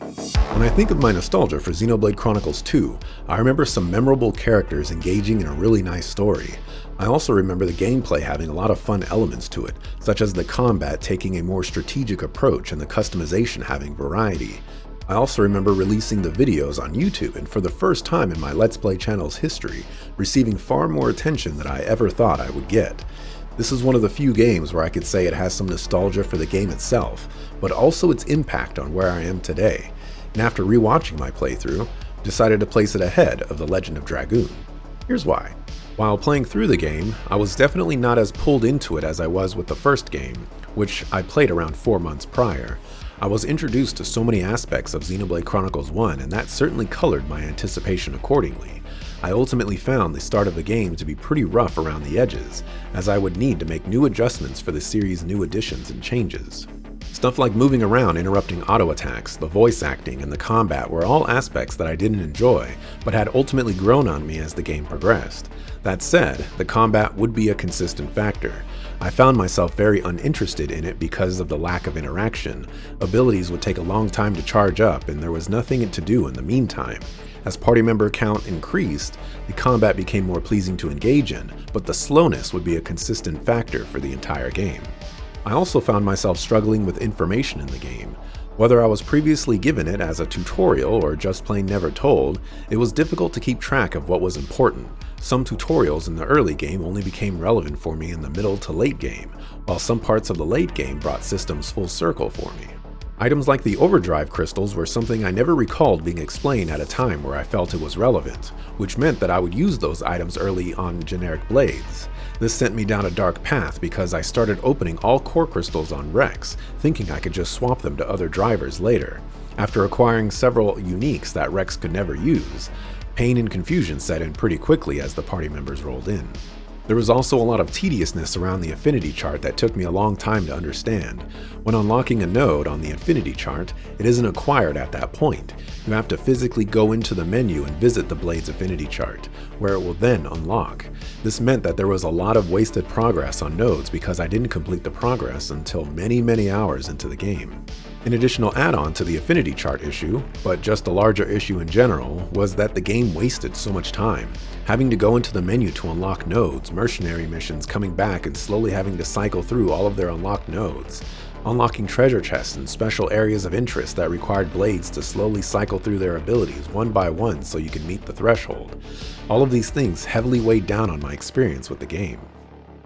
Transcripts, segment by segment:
When I think of my nostalgia for Xenoblade Chronicles 2, I remember some memorable characters engaging in a really nice story. I also remember the gameplay having a lot of fun elements to it, such as the combat taking a more strategic approach and the customization having variety. I also remember releasing the videos on YouTube and for the first time in my Let's Play channel's history, receiving far more attention than I ever thought I would get. This is one of the few games where I could say it has some nostalgia for the game itself, but also its impact on where I am today. And after rewatching my playthrough, decided to place it ahead of The Legend of Dragoon. Here's why. While playing through the game, I was definitely not as pulled into it as I was with the first game, which I played around 4 months prior. I was introduced to so many aspects of Xenoblade Chronicles 1, and that certainly colored my anticipation accordingly. I ultimately found the start of the game to be pretty rough around the edges, as I would need to make new adjustments for the series' new additions and changes. Stuff like moving around, interrupting auto attacks, the voice acting, and the combat were all aspects that I didn't enjoy, but had ultimately grown on me as the game progressed. That said, the combat would be a consistent factor. I found myself very uninterested in it because of the lack of interaction. Abilities would take a long time to charge up, and there was nothing to do in the meantime. As party member count increased, the combat became more pleasing to engage in, but the slowness would be a consistent factor for the entire game. I also found myself struggling with information in the game. Whether I was previously given it as a tutorial or just plain never told, it was difficult to keep track of what was important. Some tutorials in the early game only became relevant for me in the middle to late game, while some parts of the late game brought systems full circle for me. Items like the overdrive crystals were something I never recalled being explained at a time where I felt it was relevant, which meant that I would use those items early on generic blades. This sent me down a dark path because I started opening all core crystals on Rex, thinking I could just swap them to other drivers later. After acquiring several uniques that Rex could never use, pain and confusion set in pretty quickly as the party members rolled in. There was also a lot of tediousness around the affinity chart that took me a long time to understand. When unlocking a node on the affinity chart, it isn't acquired at that point. You have to physically go into the menu and visit the blade's affinity chart, where it will then unlock. This meant that there was a lot of wasted progress on nodes because I didn't complete the progress until many hours into the game. An additional add-on to the affinity chart issue, but just a larger issue in general, was that the game wasted so much time. Having to go into the menu to unlock nodes, mercenary missions coming back and slowly having to cycle through all of their unlocked nodes. Unlocking treasure chests and special areas of interest that required blades to slowly cycle through their abilities one by one so you can meet the threshold. All of these things heavily weighed down on my experience with the game.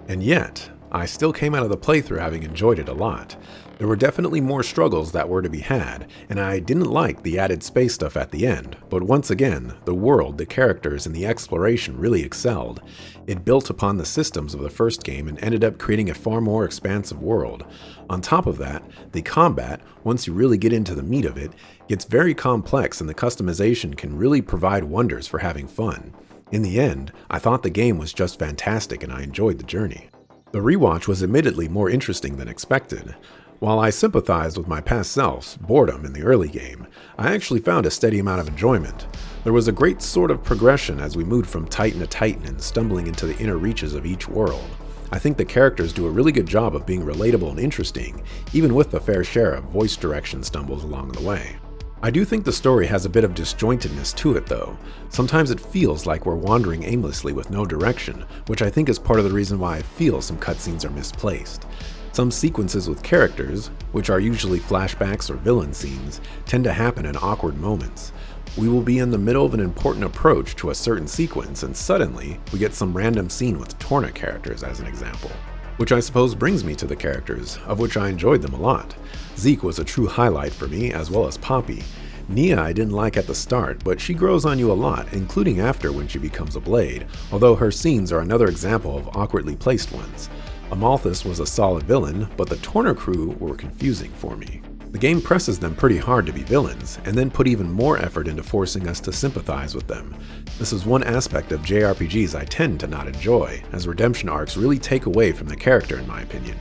And yet, I still came out of the playthrough having enjoyed it a lot. There were definitely more struggles that were to be had, and I didn't like the added space stuff at the end, but once again, the world, the characters, and the exploration really excelled. It built upon the systems of the first game and ended up creating a far more expansive world. On top of that, the combat, once you really get into the meat of it, gets very complex and the customization can really provide wonders for having fun. In the end, I thought the game was just fantastic and I enjoyed the journey. The rewatch was admittedly more interesting than expected. While I sympathized with my past self's boredom in the early game, I actually found a steady amount of enjoyment. There was a great sort of progression as we moved from Titan to Titan and stumbling into the inner reaches of each world. I think the characters do a really good job of being relatable and interesting, even with a fair share of voice direction stumbles along the way. I do think the story has a bit of disjointedness to it though. Sometimes it feels like we're wandering aimlessly with no direction, which I think is part of the reason why I feel some cutscenes are misplaced. Some sequences with characters, which are usually flashbacks or villain scenes, tend to happen in awkward moments. We will be in the middle of an important approach to a certain sequence and suddenly we get some random scene with Torna characters as an example. Which I suppose brings me to the characters, of which I enjoyed them a lot. Zeke was a true highlight for me, as well as Poppy. Nia I didn't like at the start, but she grows on you a lot, including after when she becomes a blade, although her scenes are another example of awkwardly placed ones. Amalthus was a solid villain, but the Torna crew were confusing for me. The game presses them pretty hard to be villains, and then put even more effort into forcing us to sympathize with them. This is one aspect of JRPGs I tend to not enjoy, as redemption arcs really take away from the character in my opinion.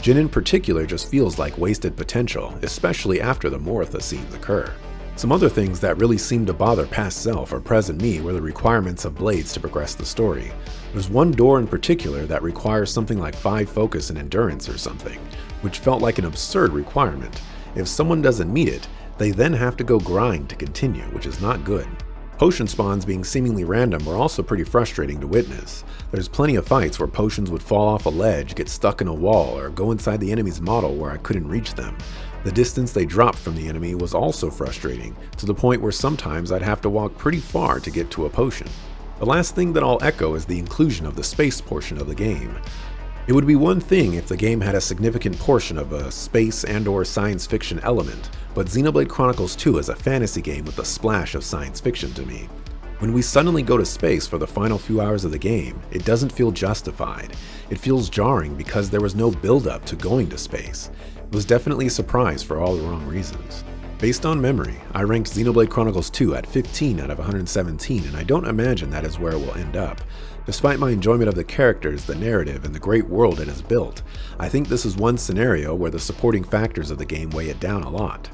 Jin in particular just feels like wasted potential, especially after the Moritha scenes occur. Some other things that really seem to bother past self or present me were the requirements of blades to progress the story. There's one door in particular that requires something like 5 focus and endurance or something, which felt like an absurd requirement. If someone doesn't meet it, They then have to go grind to continue, which is not good. Potion spawns being seemingly random were also pretty frustrating to witness. There's plenty of fights where potions would fall off a ledge, get stuck in a wall, or go inside the enemy's model where I couldn't reach them. The distance they dropped from the enemy was also frustrating, to the point where sometimes I'd have to walk pretty far to get to a potion. The last thing that I'll echo is the inclusion of the space portion of the game. It would be one thing if the game had a significant portion of a space and/or science fiction element, but Xenoblade Chronicles 2 is a fantasy game with a splash of science fiction to me. When we suddenly go to space for the final few hours of the game, it doesn't feel justified. It feels jarring because there was no build-up to going to space. It was definitely a surprise for all the wrong reasons. Based on memory, I ranked Xenoblade Chronicles 2 at 15 out of 117, and I don't imagine that is where it will end up. Despite my enjoyment of the characters, the narrative, and the great world it has built, I think this is one scenario where the supporting factors of the game weigh it down a lot.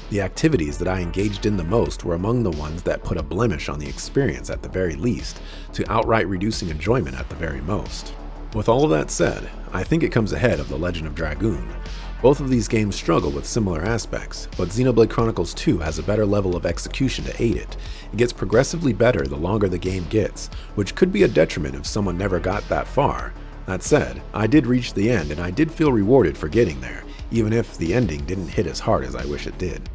The activities that I engaged in the most were among the ones that put a blemish on the experience at the very least, to outright reducing enjoyment at the very most. With all of that said, I think it comes ahead of The Legend of Dragoon. Both of these games struggle with similar aspects, but Xenoblade Chronicles 2 has a better level of execution to aid it. It gets progressively better the longer the game gets, which could be a detriment if someone never got that far. That said, I did reach the end and I did feel rewarded for getting there, even if the ending didn't hit as hard as I wish it did.